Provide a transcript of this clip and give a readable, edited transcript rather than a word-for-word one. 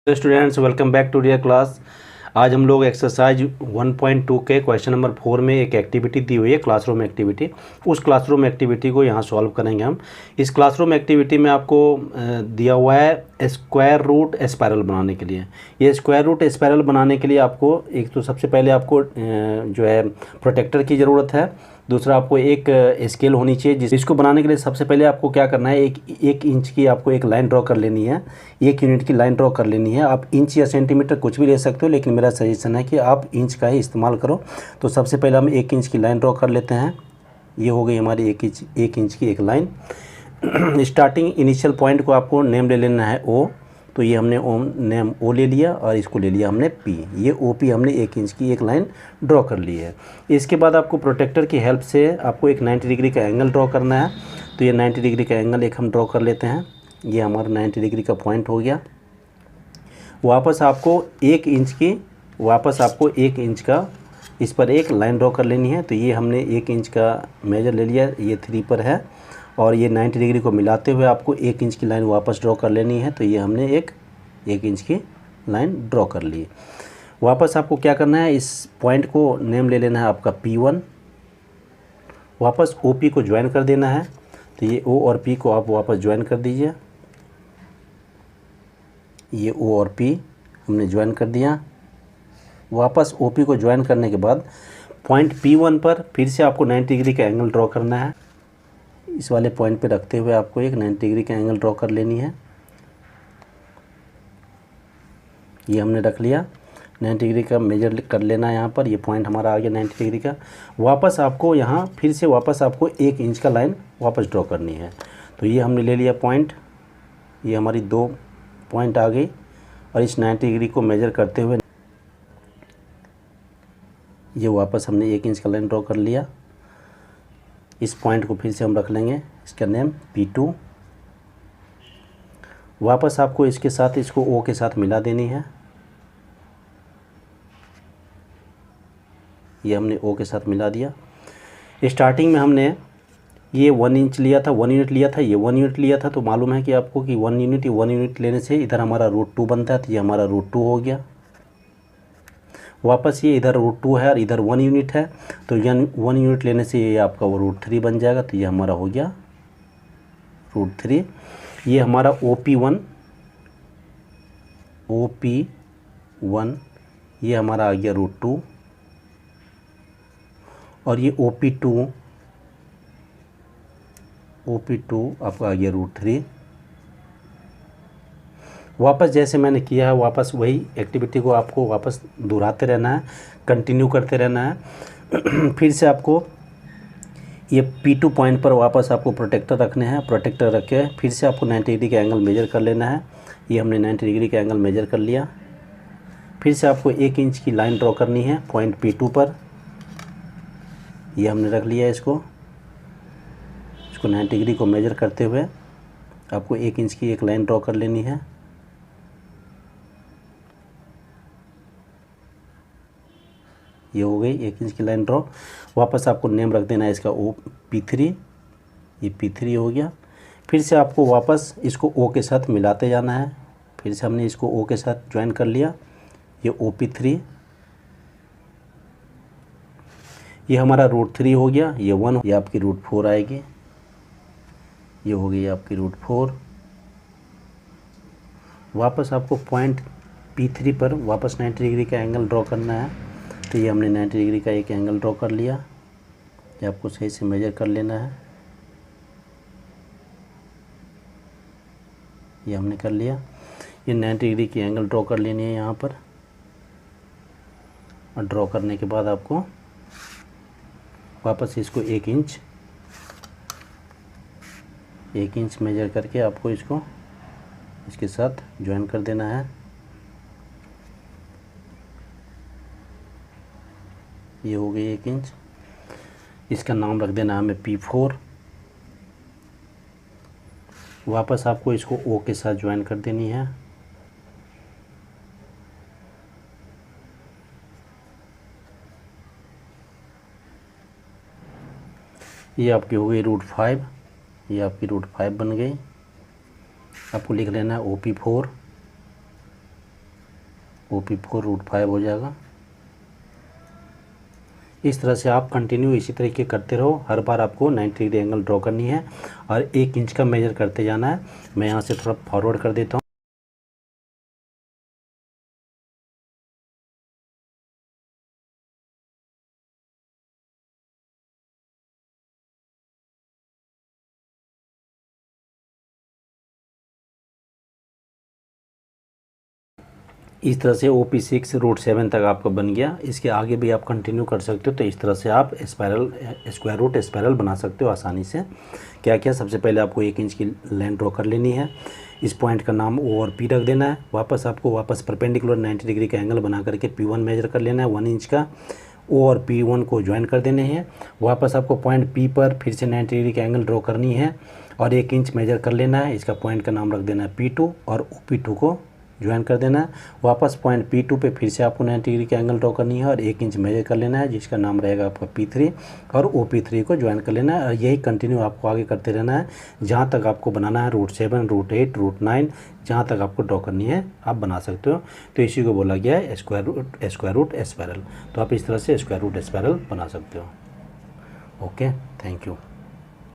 Students welcome back to dear class. आज हम लोग एक्सरसाइज 1.2 के क्वेश्चन नंबर 4 में एक एक्टिविटी दी हुई है, क्लासरूम एक्टिविटी। उस क्लासरूम एक्टिविटी को यहाँ सॉल्व करेंगे हम। इस क्लासरूम एक्टिविटी में आपको दिया हुआ है स्क्वायर रूट स्पाइरल बनाने के लिए। ये स्क्वायर रूट स्पाइरल बनाने के लिए आपको एक तो सबसे पहले आपको जो है प्रोटेक्टर की ज़रूरत है। दूसरा आपको एक स्केल होनी चाहिए। इसको बनाने के लिए सबसे पहले आपको क्या करना है, एक इंच की आपको एक लाइन ड्रॉ कर लेनी है, 1 यूनिट की लाइन ड्रॉ कर लेनी है। आप इंच या सेंटीमीटर कुछ भी ले सकते हो, लेकिन मेरा सजेशन है कि आप इंच का ही इस्तेमाल करो। तो सबसे पहले हम 1 इंच की लाइन ड्रॉ कर लेते हैं। ये हो गई हमारी 1 इंच की एक लाइन। स्टार्टिंग इनिशियल पॉइंट को आपको नेम ले लेना है ओ। तो ये हमने नेम ओ ले लिया और इसको ले लिया हमने पी। ये ओ पी हमने 1 इंच की एक लाइन ड्रॉ कर ली है। इसके बाद आपको प्रोटेक्टर की हेल्प से आपको एक 90 डिग्री का एंगल ड्रॉ करना है। तो ये 90 डिग्री का एंगल एक हम ड्रॉ कर लेते हैं। ये हमारा 90 डिग्री का पॉइंट हो गया। वापस आपको 1 इंच का इस पर एक लाइन ड्रॉ कर लेनी है। तो ये हमने 1 इंच का मेजर ले लिया, ये 3 पर है, और ये 90 डिग्री को मिलाते हुए आपको 1 इंच की लाइन वापस ड्रॉ कर लेनी है। तो ये हमने एक इंच की लाइन ड्रॉ कर ली। वापस आपको क्या करना है, इस पॉइंट को नेम ले लेना है आपका P1। वापस OP को ज्वाइन कर देना है। तो ये O और P को आप वापस ज्वाइन कर दीजिए। ये O और P हमने ज्वाइन कर दिया। वापस OP को ज्वाइन करने के बाद पॉइंट P1 पर फिर से आपको 90 डिग्री का एंगल ड्रॉ करना है। इस वाले पॉइंट पे रखते हुए आपको एक 90 डिग्री का एंगल ड्रॉ कर लेनी है। ये हमने रख लिया। 90 डिग्री का मेजर कर लेना है यहाँ पर। ये पॉइंट हमारा आ गया 90 डिग्री का। वापस आपको यहाँ फिर से वापस आपको 1 इंच का लाइन वापस ड्रॉ करनी है। तो ये हमने ले लिया पॉइंट। ये हमारी 2 पॉइंट आ गई और इस 90 डिग्री को मेजर करते हुए ये वापस हमने 1 इंच का लाइन ड्रॉ कर लिया। इस पॉइंट को फिर से हम रख लेंगे, इसका नेम P2। वापस आपको इसके साथ इसको O के साथ मिला देनी है। ये हमने O के साथ मिला दिया। स्टार्टिंग में हमने ये 1 इंच लिया था, 1 यूनिट लिया था, ये 1 यूनिट लिया था। तो मालूम है कि आपको कि 1 यूनिट लेने से इधर हमारा √2 बनता है। तो ये हमारा √2 हो गया। वापस ये इधर √2 है और इधर 1 यूनिट है। तो 1 यूनिट लेने से ये आपका वो √3 बन जाएगा। तो ये हमारा हो गया √3। ये हमारा OP1 ये हमारा आ गया √2 और ये OP2 आपका आ गया √3। वापस जैसे मैंने किया है वापस वही एक्टिविटी को आपको वापस दोहराते रहना है, कंटिन्यू करते रहना है। फिर से आपको ये P2 पॉइंट पर वापस आपको प्रोटेक्टर रखने हैं। प्रोटेक्टर रख के फिर से आपको 90 डिग्री का एंगल मेजर कर लेना है। ये हमने 90 डिग्री का एंगल मेजर कर लिया। फिर से आपको 1 इंच की लाइन ड्रॉ करनी है पॉइंट P2 पर। ये हमने रख लिया। इसको 90 डिग्री को मेजर करते हुए आपको 1 इंच की एक लाइन ड्रॉ कर लेनी है। ये हो गई 1 इंच की लाइन ड्रॉ। वापस आपको नेम रख देना है इसका P3। ये P3 हो गया। फिर से आपको वापस इसको O के साथ मिलाते जाना है। फिर से हमने इसको O के साथ ज्वाइन कर लिया। ये OP3, ये हमारा √3 हो गया। ये 1, ये आपकी √4 आएगी। ये हो गई आपकी √4। वापस आपको पॉइंट P3 पर वापस 90 डिग्री का एंगल ड्रॉ करना है। तो ये हमने 90 डिग्री का एक एंगल ड्रॉ कर लिया। ये आपको सही से मेजर कर लेना है। ये हमने कर लिया। ये 90 डिग्री की एंगल ड्रॉ कर लेनी है यहाँ पर। और ड्रॉ करने के बाद आपको वापस इसको 1 इंच मेजर करके आपको इसको इसके साथ ज्वाइन कर देना है। ये हो गई 1 इंच। इसका नाम रख देना हमें P4। वापस आपको इसको O के साथ ज्वाइन कर देनी है। ये आपकी हो गई √5। ये आपकी √5 बन गई। आपको लिख लेना है OP4। OP4 √5 हो जाएगा। इस तरह से आप कंटिन्यू इसी तरीके करते रहो। हर बार आपको 90 डिग्री एंगल ड्रॉ करनी है और 1 इंच का मेजर करते जाना है। मैं यहाँ से थोड़ा फॉरवर्ड कर देता हूँ। इस तरह से OP6 √7 तक आपका बन गया। इसके आगे भी आप कंटिन्यू कर सकते हो। तो इस तरह से आप स्पायरल स्क्वायर रूट स्पायरल बना सकते हो आसानी से। क्या क्या, सबसे पहले आपको 1 इंच की लाइन ड्रॉ कर लेनी है। इस पॉइंट का नाम O और P रख देना है। वापस परपेंडिकुलर 90 डिग्री का एंगल बना करके P1 मेजर कर लेना है 1 इंच का। O और P1 को ज्वाइन कर देने हैं। वापस आपको पॉइंट P पर फिर से 90 डिग्री का एंगल ड्रॉ करनी है और 1 इंच मेजर कर लेना है। इसका पॉइंट का नाम रख देना है P2 और OP2 को ज्वाइन कर देना है। वापस पॉइंट P2 पे फिर से आपको 90 डिग्री का एंगल ड्रॉ करनी है और 1 इंच मेजर कर लेना है, जिसका नाम रहेगा आपका P3 और OP3 को ज्वाइन कर लेना है। और यही कंटिन्यू आपको आगे करते रहना है जहाँ तक आपको बनाना है √7 √8 √9 जहाँ तक आपको ड्रॉ करनी है आप बना सकते हो। तो इसी को बोला गया है स्क्वायर रूट स्पायरल। तो आप इस तरह से स्क्वायर रूट स्पायरल बना सकते हो। Okay, thank you.